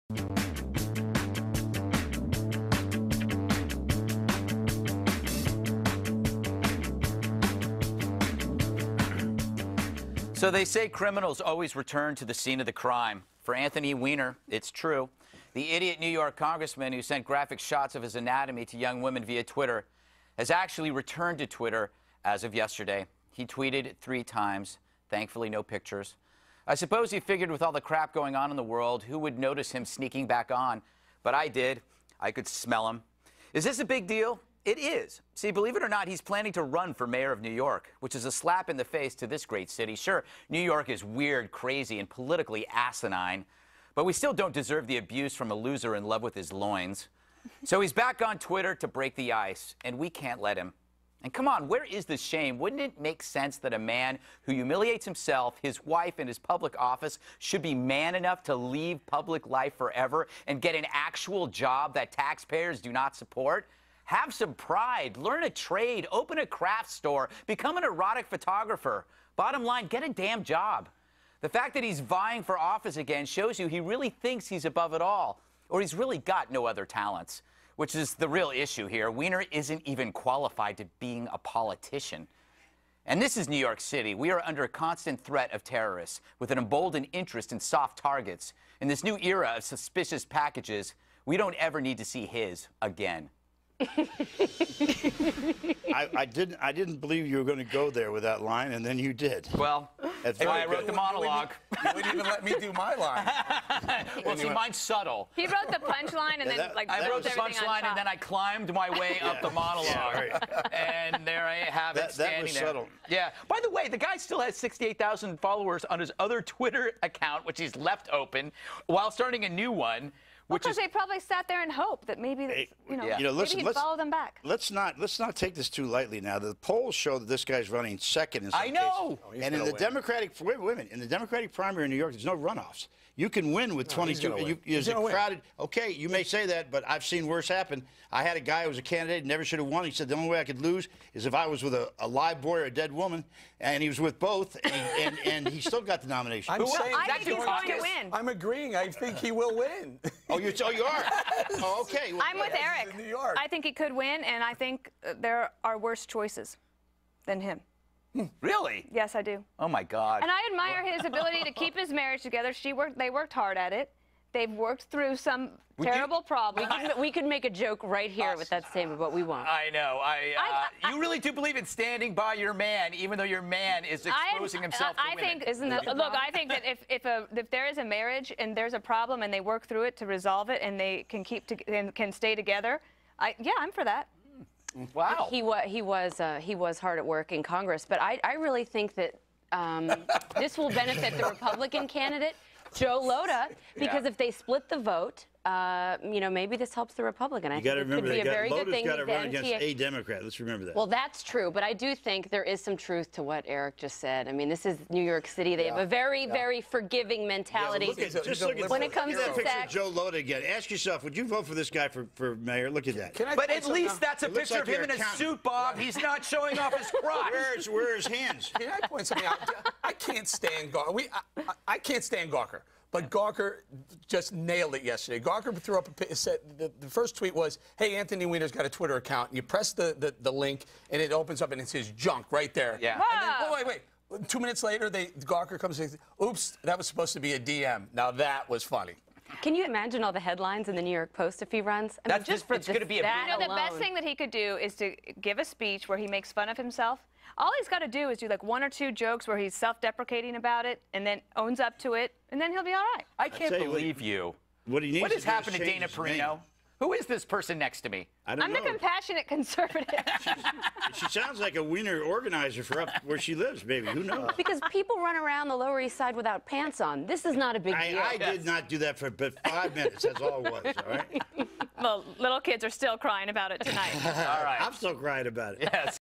So they say criminals always return to the scene of the crime. For Anthony Weiner, it's true. The idiot New York congressman who sent graphic shots of his anatomy to young women via Twitter has actually returned to Twitter as of yesterday. He tweeted 3 times. Thankfully, no pictures. I suppose he figured with all the crap going on in the world, who would notice him sneaking back on? But I did. I could smell him. Is this a big deal? It is. See, believe it or not, he's planning to run for mayor of New York, which is a slap in the face to this great city. Sure, New York is weird, crazy, and politically asinine, but we still don't deserve the abuse from a loser in love with his loins. So he's back on Twitter to break the ice, and we can't let him. And come on, where is the shame? Wouldn't it make sense that a man who humiliates himself, his wife, and his public office should be man enough to leave public life forever and get an actual job that taxpayers do not support? Have some pride, learn a trade, open a craft store, become an erotic photographer. Bottom line, get a damn job. The fact that he's vying for office again shows you he really thinks he's above it all, or he's really got no other talents, which is the real issue here. Weiner isn't even qualified to being a politician. And this is New York City. We are under a constant threat of terrorists with an emboldened interest in soft targets. In this new era of suspicious packages, we don't ever need to see his again. I didn't believe you were going to go there with that line, and then you did. Well, that's why I wrote the monologue. You wouldn't even let me do my line. Well, see, mine's subtle. He wrote the punchline and then I wrote the punchline and then I climbed my way up the monologue. Yeah, right. And there I have it standing that was there. subtle. Yeah. By the way, the guy still has 68,000 followers on his other Twitter account, which he's left open, while starting a new one. Because they probably sat there and hoped that maybe, Listen, maybe he'd follow them back. Let's not take this too lightly now. The polls show that this guy's running second in some cases. know. Oh, and in the Democratic in the Democratic primary in New York, there's no runoffs. You can win with 22. Is it crowded? Okay, you may say that, but I've seen worse happen. I had a guy who was a candidate, never should have won. He said the only way I could lose is if I was with a live boy or a dead woman, and he was with both, and he still got the nomination. I think he's going to win. I'm agreeing. I think he will win. Oh, you are? Oh, okay. Well, I'm with Eric. New York. I think he could win, and I think there are worse choices than him. Really? Yes, I do. Oh, my God. And I admire his ability to keep his marriage together. They worked hard at it. They've worked through some terrible problems. We could make a joke right here with that statement, but we won't. I know. You really do believe in standing by your man, even though your man is exposing himself to women. I think that if there is a marriage and there's a problem and they work through it to resolve it and they can can stay together, I'm for that. Wow. He was hard at work in Congress, but I really think that this will benefit the Republican candidate, Joe Lhota, because if they split the vote, maybe this helps the Republican. I think it could be a very good thing. Lhota's got to run against a Democrat. Let's remember that. Well, that's true, but I do think there is some truth to what Eric just said. I mean, this is New York City. They have a very, very forgiving mentality when it comes to sex. Joe Lhota again. Ask yourself, would you vote for this guy for mayor? Look at that. But at least that's a picture of him in a suit, Bob. He's not showing off his crotch. Where are his hands? Can I point something out? I can't stand Gawker. I can't stand Gawker. But Gawker just nailed it yesterday. Gawker threw up said the first tweet was, "Hey, Anthony Weiner's got a Twitter account." And you press the link, and it opens up, and it says junk right there. Yeah. And then, wait. 2 minutes later, Gawker comes and says, "Oops, that was supposed to be a DM." Now that was funny. Can you imagine all the headlines in the New York Post if he runs? I mean, just for it's going to be a the best thing that he could do is to give a speech where he makes fun of himself. All he's got to do is do like 1 or 2 jokes where he's self-deprecating about it and then owns up to it, and then he'll be all right. I can't believe you. What he needs What has happened to Dana Perino? Who is this person next to me? I don't know. I'm the compassionate conservative. She sounds like a Weiner organizer for up where she lives, baby. Who knows? Because people run around the Lower East Side without pants on. This is not a big deal. I did not do that for but 5 minutes. That's all it was, all right? Well, little kids are still crying about it tonight. All right. I'm still crying about it. Yes.